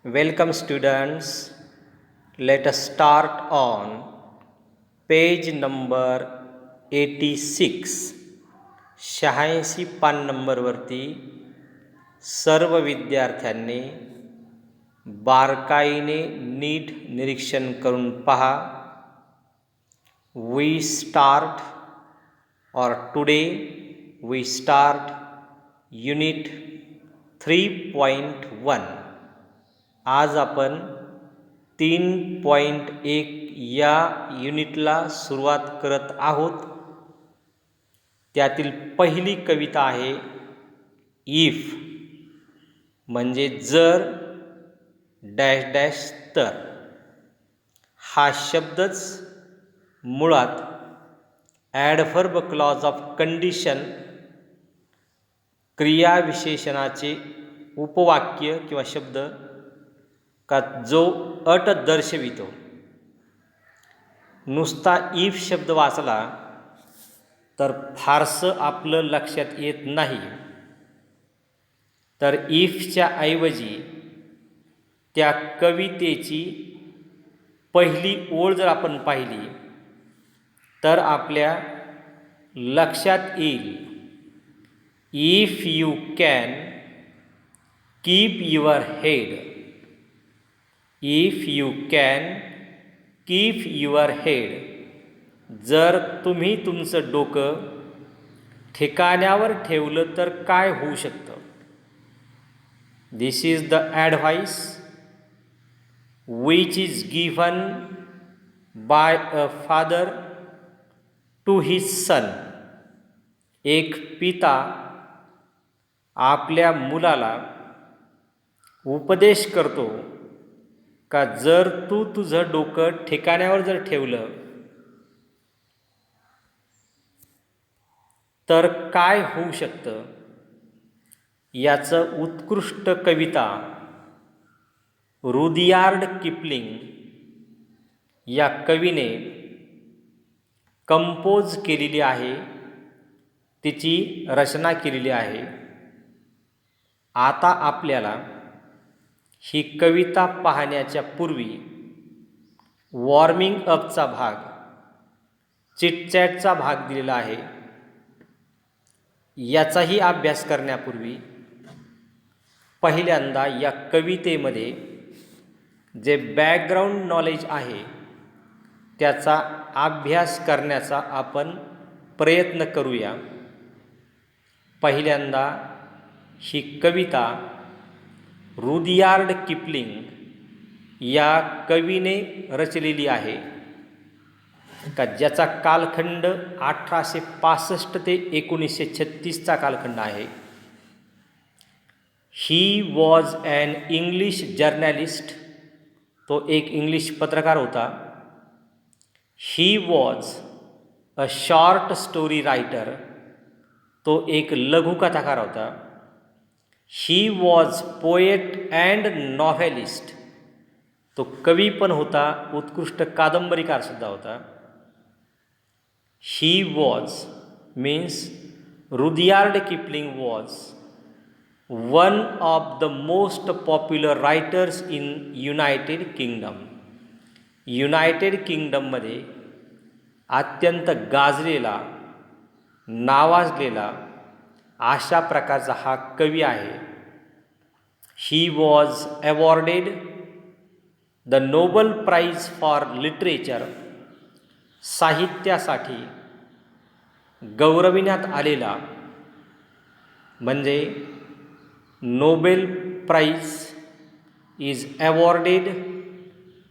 Welcome students. Let us start on page number 86. 86 पान नंबरवरती सर्व विद्यार्थ्यांनी बारकाईने नीट निरीक्षण करून पहा. We start or today we start unit 3.1. आज आपण 3.1 या युनिटला सुरुवात करत आहोत. त्यातील पहिली कविता आहे इफ, म्हणजे जर डॅश डॅश तर. हा शब्दच मुळात ॲडव्हर्ब क्लॉज ऑफ कंडिशन, क्रियाविशेषणाचे उपवाक्य किंवा शब्द का जो अट दर्शवितो. नुसता इफ शब्द वाचला तर फारसं आपलं लक्षात येत नाही. तर इफच्या ऐवजी त्या कवितेची पहिली ओळ जर आपण पाहिली तर आपल्या लक्षात येईल, if you can keep your head. If you can keep your head. जर तुम्ही तुमचं डोकं ठिकाण्यावर ठेवलं तर काय होऊ शकतं. This is the advice which is given by a father to his son. एक पिता आपल्या मुलाला उपदेश करतो का जर तू तुझं डोकं ठिकाण्यावर जर ठेवलं तर काय होऊ शकतं. याचं उत्कृष्ट कविता रुडियार्ड किपलिंग या कवीने कंपोज केलेली आहे, तिची रचना केलेली आहे. आता आपल्याला ही कविता पाहण्याच्या पूर्वी वॉर्मिंग अपचा भाग, चिटचॅटचा भाग दिलेला आहे. याचाही अभ्यास करण्यापूर्वी पहिल्यांदा या कवितेमध्ये जे बॅकग्राऊंड नॉलेज आहे त्याचा अभ्यास करण्याचा आपण प्रयत्न करूया. पहिल्यांदा ही कविता रुडियार्ड किपलिंग या कवीने रचलेली आहे का ज्याचा कालखंड 1865 ते 1936चा कालखंड आहे. He was an English journalist. तो एक इंग्लिश पत्रकार होता. He was a short story writer. तो एक लघुकथाकार होता. He was poet and novelist. तो कवी पण होता, उत्कृष्ट कादंबरीकारसुद्धा होता. He was means Rudyard Kipling was one of the most popular writers in United Kingdom. United किंगडममध्ये अत्यंत गाजलेला, नावाजलेला अशा प्रकारचा हा कवी आहे. He was awarded the Nobel prize for literature. साहित्यासाठी गौरविण्यात आलेला म्हणजे Nobel prize is awarded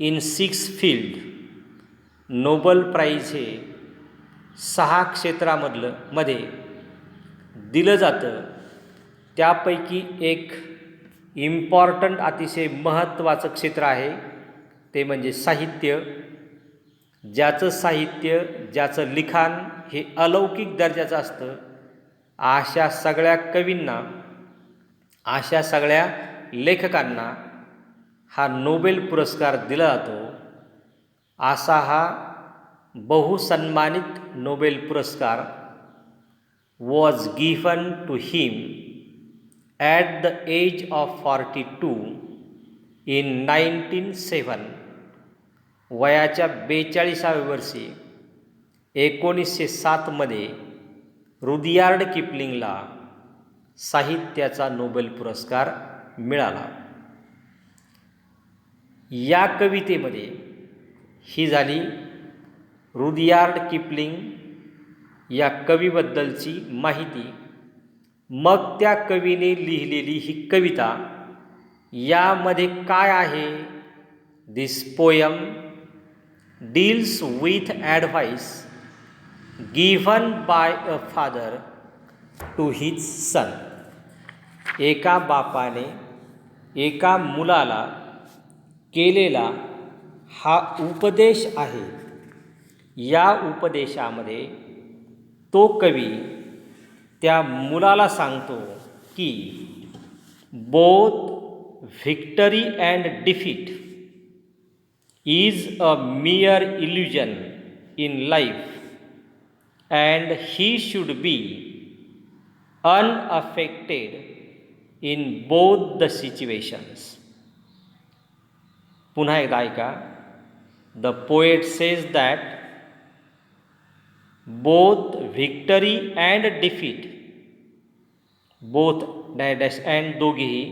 in 6 field. Nobel prize हे 6 क्षेत्रामधलं मध्ये दिलं जातं. त्यापैकी एक इम्पॉर्टंट, अतिशय महत्त्वाचं क्षेत्र आहे ते म्हणजे साहित्य. ज्याचं साहित्य, ज्याचं लिखाण हे अलौकिक दर्जाचं असतं, अशा सगळ्या कवींना, अशा सगळ्या लेखकांना हा नोबेल पुरस्कार दिला जातो. असा हा बहुसन्मानित नोबेल पुरस्कार was given to him at the age of 42 in 1907 वयाच्या 42व्या वर्षी 1907 रुडियार्ड किपलिंगला साहित्याचा नोबेल पुरस्कार मिळाला. या कवितेमध्ये ही झाली रुडियार्ड किपलिंग या कवीबद्दलची माहिती. मग त्या कवीने लिहिलेली ही कविता, यामध्ये काय आहे? This poem deals with advice given by a father to his son. एका बापाने एका मुलाला केलेला हा उपदेश आहे. या उपदेशामध्ये तो कवी त्या मुलाला सांगतो की both Victory and defeat is a मियर illusion in life and he should be unaffected in both the situations. पुन्हा एकदा ऐका. The poet says that both victory and defeat, both dash and दोघेही,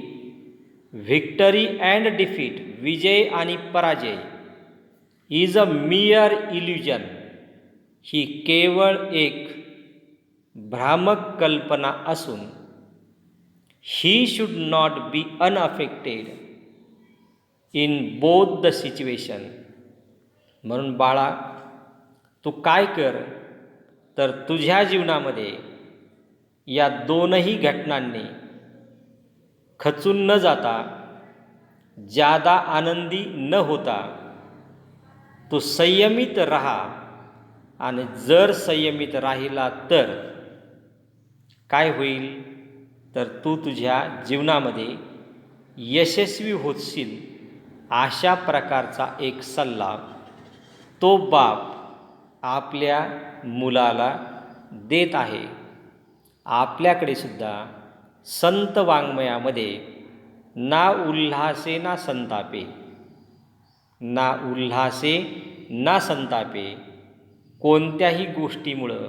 व्हिक्टरी अँड डिफीट विजय आणि पराजय, is a मियर illusion ही केवळ एक भ्रामक कल्पना असून he should not be unaffected in both the situation. म्हणून बाळा, तू काय कर तर तुझ्या जीवनामध्ये या दोनही घटनांनी खचून न जाता, जादा आनंदी न होता तू संयमित राहा. आणि जर संयमित राहिला तर काय होईल? तर तू तुझ्या जीवनामध्ये यशस्वी होशील. अशा प्रकारचा एक सल्ला तो बाप आपल्या मुलाला देत आहे. आपल्याकडे सुद्धा संत वाङ्मयामध्ये ना उल्हासे ना संतापे, ना उल्हासे ना संतापे, कोणत्याही गोष्टीमुळं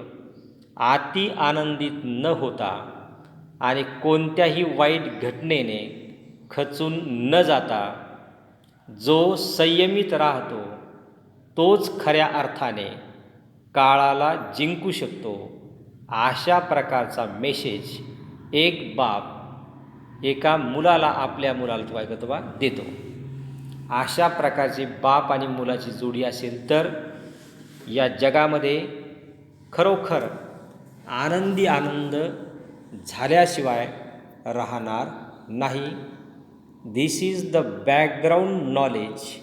अति आनंदित न होता आणि कोणत्याही वाईट घटनेने खचून न जाता जो संयमित राहतो तोच खऱ्या अर्थाने काळाला जिंकू शकतो. अशा प्रकारचा मेसेज एक बाप एका मुलाला, आपल्या मुलाला तो काय करतो बा, देतो. अशा प्रकारची बाप आणि मुलाची जोडी असेल तर या जगामध्ये खरोखर आनंदी आनंद झाल्याशिवाय राहणार नाही. This is the background knowledge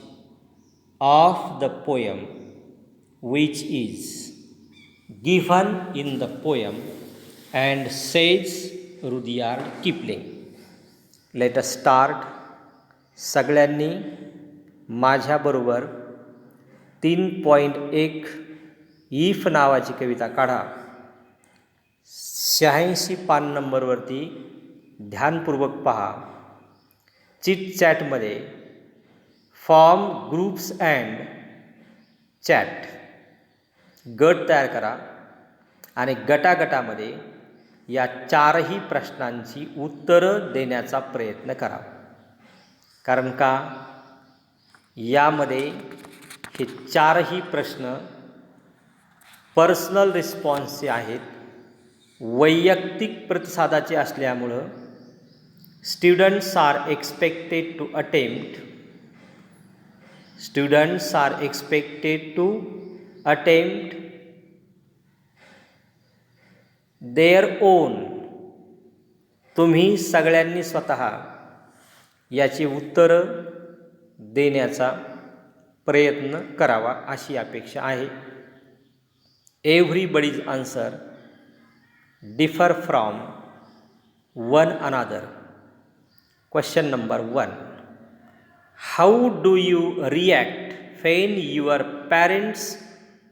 of the poem which is given in the poem and says Rudyard Kipling. Let us start. सगळ्यांनी माझ्याबरोबर 3.1 इफ नावाची कविता काढा. 86 पान नंबरवरती ध्यानपूर्वक पहा. चिट चॅटमध्ये फॉर्म ग्रुप्स अँड चॅट, गट तयार करा आणि गटागटामध्ये या 4ही प्रश्नांची उत्तरं देण्याचा प्रयत्न करा. कारण का यामध्ये हे 4ही प्रश्न पर्सनल रिस्पॉन्सचे आहेत, वैयक्तिक प्रतिसादाचे असल्यामुळं students are expected to attempt their own. तुम्ही सगळ्यांनी स्वतः याची उत्तरं देण्याचा प्रयत्न करावा अशी अपेक्षा आहे. Everybody's answer differ from one अनादर. Question number 1. How do you react when your parents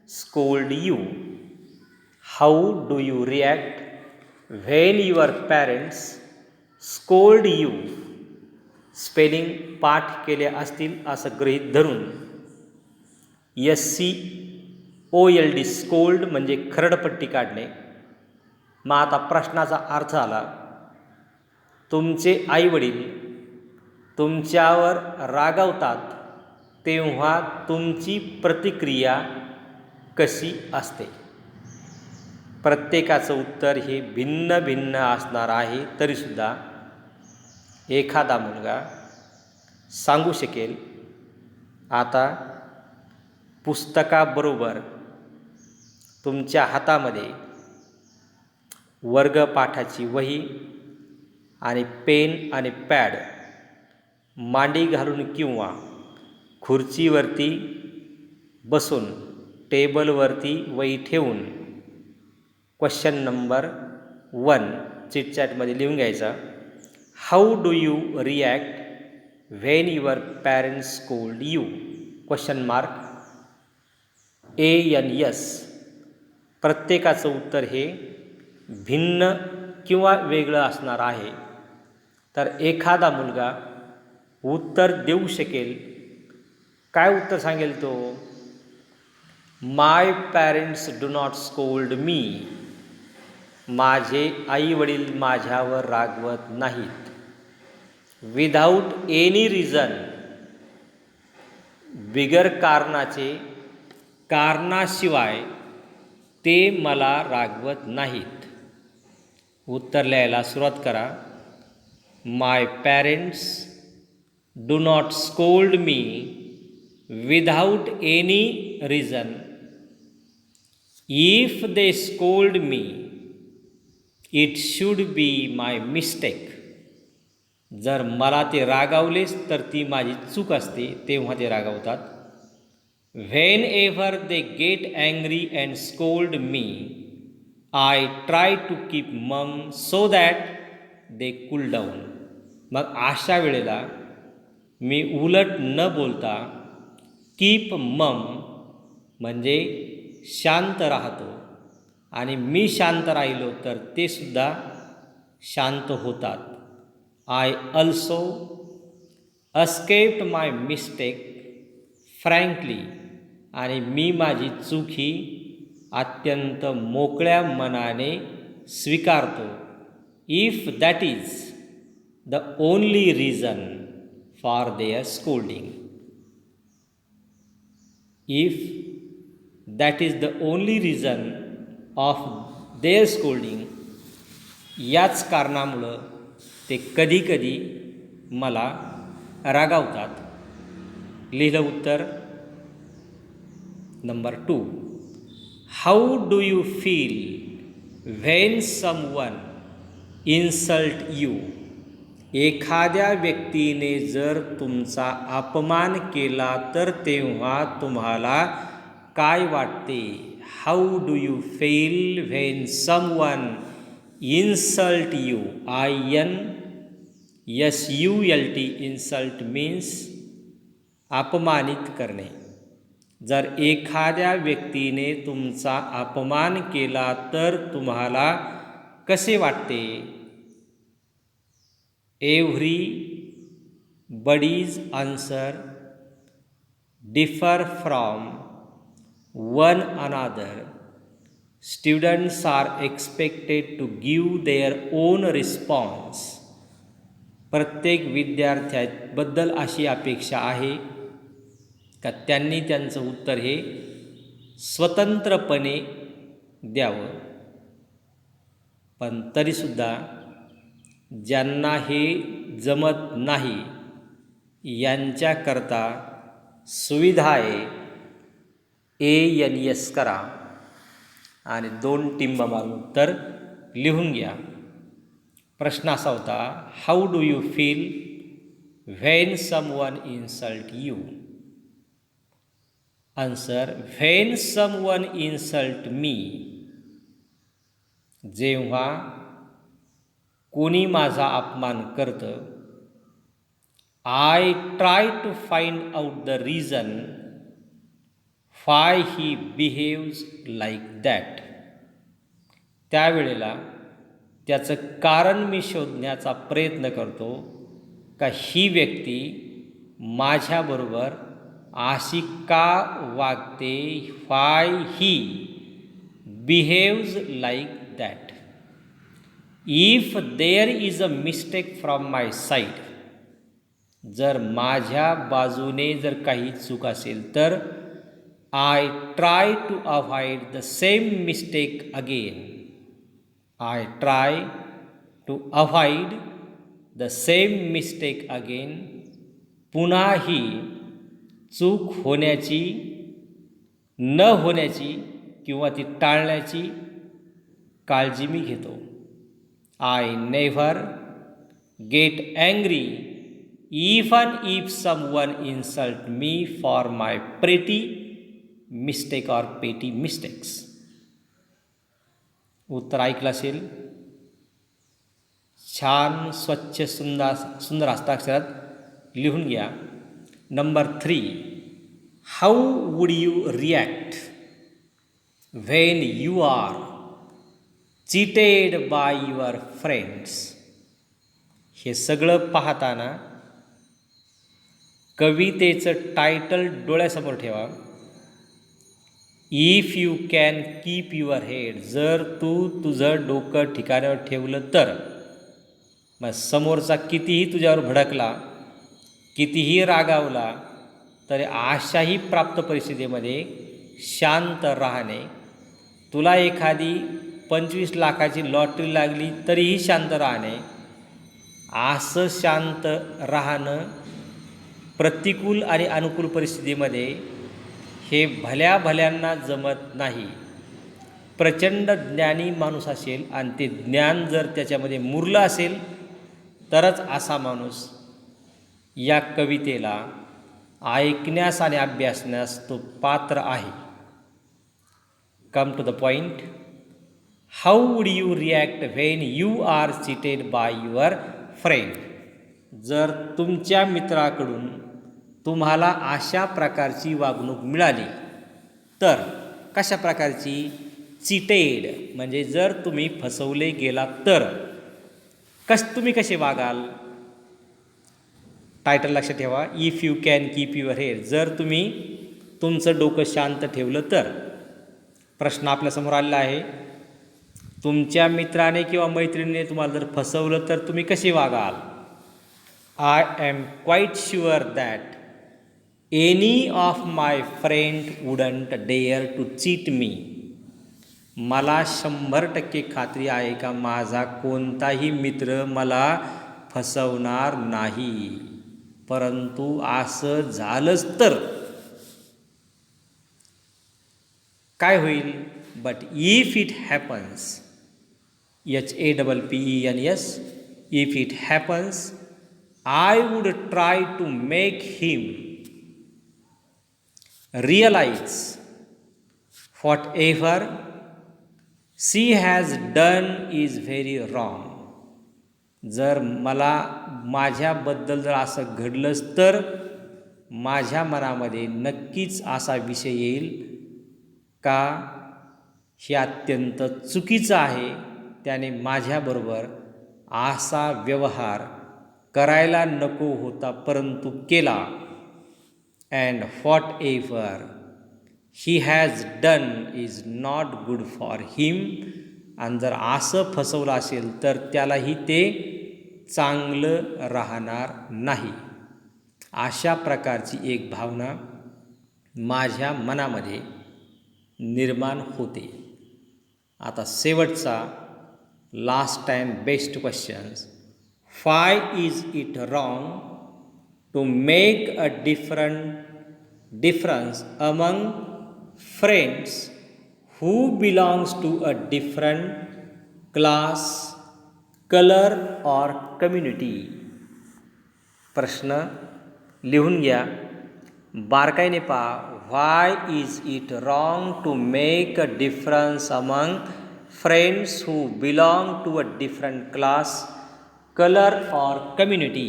scold you? How do you react when your parents scold you? Spelling पाठ केले असतील असं गृहीत धरून SCOLD स्कोल्ड म्हणजे खरडपट्टी काढणे. मग आता प्रश्नाचा अर्थ आला, तुमचे आईवडील तुमच्यावर रागावतात तेव्हा तुमची प्रतिक्रिया कशी असते? प्रत्येकाचं उत्तर हे भिन्न भिन्न असणार आहे. तरीसुद्धा एखादा मुलगा सांगू शकेल. आता पुस्तकाबरोबर तुमच्या हातामध्ये वर्गपाठाची वही आणि पेन आणि पॅड मांडी घालून किंवा खुर्चीवरती बसून टेबलवरती वही ठेवून क्वेश्चन नंबर 1 चिटचॅटमध्ये लिहून घ्यायचा. How do you react when your parents scold you? Question mark. ANS. प्रत्येकाचं उत्तर हे भिन्न किंवा वेगळं असणार आहे. तर एखादा मुलगा उत्तर देऊ शकेल. काय उत्तर सांगेल तो? My parents do not scold me. माझे आईवडील माझ्यावर रागवत नाहीत. Without any reason. बिगर कारणाशिवाय ते मला रागवत नाहीत. उत्तर लिहायला सुरुवात करा. My parents do not scold me without any reason. If they scold me it should be my mistake. जर मला ते रागावलेच तर ती माझी चूक असते, तेव्हा ते रागावतात. Whenever they get angry and scold me I try to keep mum so that they cool down. मग अशा वेळेला मी उलट न बोलता कीप मम म्हणजे शांत राहतो, आणि मी शांत राहिलो तर ते सुद्धा शांत होतात. I also escaped my mistake frankly. आणि मी माझी चूक ही अत्यंत मोकळ्या मनाने स्वीकारतो. If that is the only reason for their scolding. If that is the only reason of their scolding. याच कारणामुळं ते कधीकधी मला रागावतात. लिहिलं उत्तर. Number 2. How do you feel when someone insult you? एखाद्या व्यक्तीने जर तुमचा अपमान केला तर तेव्हा तुम्हाला काय वाटते? How do you feel when someone insult you? INSULT. Insult means अपमानित करणे. जर एखाद्या व्यक्तीने तुमचा अपमान केला तर तुम्हाला कसे वाटते? Everybody's answer differ from one another. Students are expected to give their own response. प्रत्येक विद्यार्थ्याबद्दल अशी अपेक्षा आहे का त्यांनी त्यांचं उत्तर हे स्वतंत्रपणे द्यावं. पण तरीसुद्धा ज्यांना हे जमत नाही यांच्याकरता सुविधा आहे. ANS करा आणि 2 टिंब मारून उत्तर लिहून घ्या. प्रश्न असा होता, how do you feel when someone insult you? Answer, when someone insult me. जेव्हा कोणी माझा अपमान करतं. I try to find out the reason why he behaves like that. त्यावेळेला त्याचं कारण मी शोधण्याचा प्रयत्न करतो. का ही व्यक्ती माझ्याबरोबर अशी का वागते, why he behaves like that. If there is a mistake from my side, जर माझ्या बाजूने जर काही चूक असेल तर I try to avoid the same mistake again. I try to avoid the same mistake again. पुन्हा ही चूक होण्याची, न होण्याची किंवा ती टाळण्याची काळजी मी घेतो. I never get angry even if someone insult me for my petty mistake or petty mistakes. उत्तर ऐकलं असेल. छान स्वच्छ सुंदर हस्ताक्षरात लिहून घ्या. Number 3, how would you react when you are cheated by your friends. हे सगळं पाहताना कवितेचं टायटल डोळ्यासमोर ठेवा. If you can keep your head. जर तू तुझं डोकं ठिकाणावर ठेवलं तर मग समोरचा कितीही तुझ्यावर भडकला, कितीही रागावला, तरी अशाही प्राप्त परिस्थितीमध्ये शांत राहणे. तुला एखादी 25 लाखाची लॉटरी लागली तरीही शांत राहणे. असं शांत राहणं प्रतिकूल आणि अनुकूल परिस्थितीमध्ये हे भल्या भल्यांना जमत नाही. प्रचंड ज्ञानी माणूस असेल आणि ते ज्ञान जर त्याच्यामध्ये मुरलं असेल तरच असा माणूस या कवितेला ऐकण्यास आणि अभ्यासण्यास तो पात्र आहे. Come to the point. How would you react when you are cheated by your friend. जर तुमच्या मित्राकडून तुम्हाला अशा प्रकारची वागणूक मिळाली तर कशा प्रकारची? चीटेड म्हणजे जर तुम्ही फसवले गेलात तर तुम्ही कसे वागाल? टायटल लक्षात ठेवा. If you can keep your head. जर तुम्ही तुमचं डोकं शांत ठेवलं तर. प्रश्न आपल्यासमोर आलेला आहे. तुमच्या मित्राने किंवा मैत्रिणीने तुम्हाला जर फसवलं तर तुम्ही कसे वागाल? I am quite sure that any of my friend wouldn't dare to cheat me. मला 100% खात्री आहे का माझा कोणताही मित्र मला फसवणार नाही. परंतु असं झालंच तर काय होईल? But if it happens, HAPPENS, if it happens I would try to make him realize whatever she has done is very wrong. जर मला माझ्याबद्दल जर असं घडलंच तर माझ्या मनामध्ये नक्कीच असा विषय येईल का हे अत्यंत चुकीचं आहे, त्याने माझ्याबरोबर असा व्यवहार करायला नको होता परंतु केला. And whatever he has done is not good for him. आणि जर असं फसवलं असेल तर त्यालाही ते चांगलं राहणार नाही. अशा प्रकारची एक भावना माझ्या मनामध्ये निर्माण होते. आता शेवटचा last and best questions. Y is it wrong to make a difference among friends who belongs to a different class, color or community. प्रश्न लिहून घ्या, बारकाईने पहा. Why is it wrong to make a difference among friends who belong to a different class, color or community?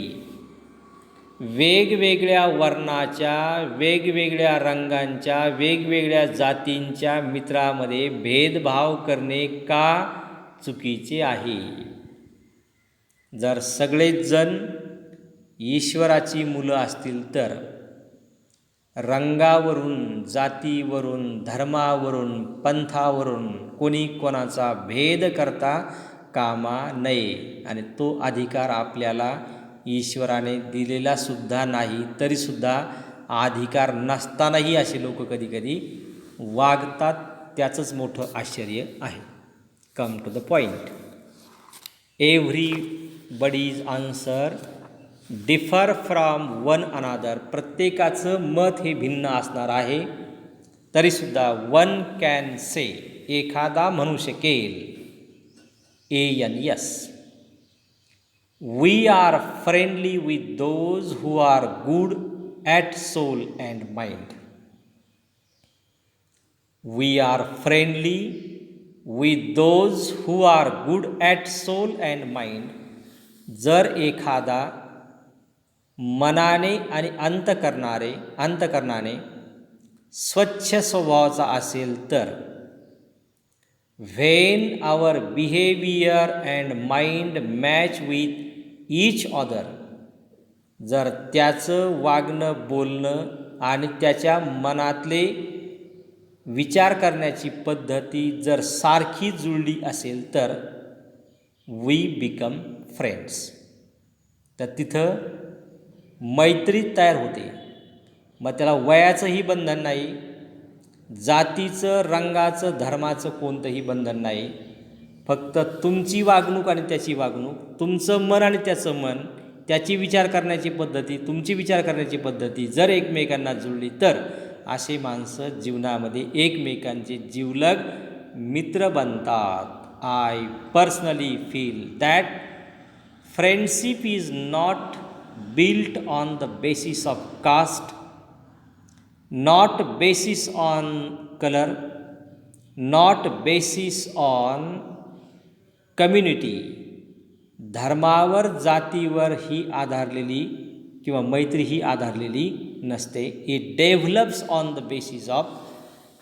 वेगवेगळ्या वर्णाच्या, वेगवेगळ्या रंगांच्या, वेगवेगळ्या जातींच्या मित्रामध्ये भेदभाव करणे का चुकीचे आहे? जर सगळेच जण ईश्वराची मुलं असतील तर रंगावरून, जातीवरून, धर्मावरून, पंथावरून कोणी कोणाचा भेद करता कामा नये. आणि तो अधिकार आपल्याला ईश्वराने दिलेला सुद्धा नाही, तरीसुद्धा अधिकार नसतानाही असे लोक कधीकधी वागतात. त्याचंच मोठं आश्चर्य आहे. Come to the point. Everybody's answer differ from one another. प्रत्येकाचं मत हे भिन्न असणार आहे, तरीसुद्धा वन कॅन से, एखादा म्हणू शकेल, ANS, we are friendly with those who are good at soul and mind. We are friendly with those who are good at soul and mind. जर एखादा मनाने आणि अंतकरणाने स्वच्छ स्वभावाचा असेल तर, when our behaviour and mind match with each other. जर त्याचं वागणं, बोलणं आणि त्याच्या मनातले विचार करण्याची पद्धती जर सारखी जुळली असेल तर वी बिकम फ्रेंड्स. तर तिथं मैत्री तयार होते. मग त्याला वयाचंही बंधन नाही, जातीचं, रंगाचं, धर्माचं कोणतंही बंधन नाही. फक्त तुमची वागणूक आणि त्याची वागणूक, तुमचं मन आणि त्याचं मन, त्याची विचार करण्याची पद्धती, तुमची विचार करण्याची पद्धती जर एकमेकांना जुळली तर असे माणसं जीवनामध्ये एकमेकांचे जिवलग मित्र बनतात. I personally feel that friendship is not built on the basis of caste, not basis on color, not basis on community. धर्मावर, जातीवर ही आधारलेली किंवा मैत्री ही आधारलेली नसते. It develops on the basis of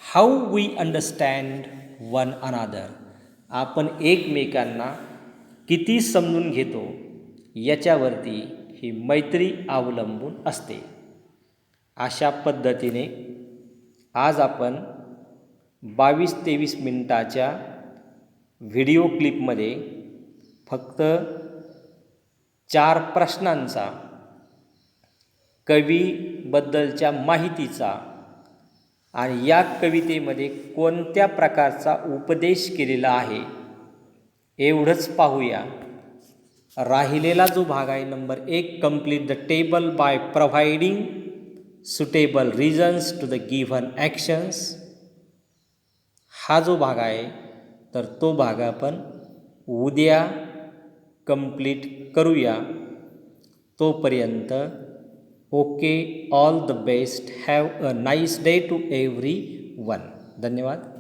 how we understand one another. आपण एकमेकांना किती समजून घेतो याच्यावरती ही मैत्री अवलंबून असते. अशा पद्धतीने आज आपण 22-23 मिनिटाच्या व्हिडिओ क्लिपमध्ये फक्त 4 प्रश्नांचा, कवीबद्दलच्या माहितीचा आणि या कवितेमध्ये कोणत्या प्रकारचा उपदेश केलेला आहे एवढंच पाहूया. राहिलेला जो भाग आहे number 1, complete the table by providing suitable reasons to the given actions. हा जो भाग आहे तर तो भाग आपण उद्या कंप्लीट करूया. तोपर्यंत okay, all the best, have a nice day to everyone. धन्यवाद.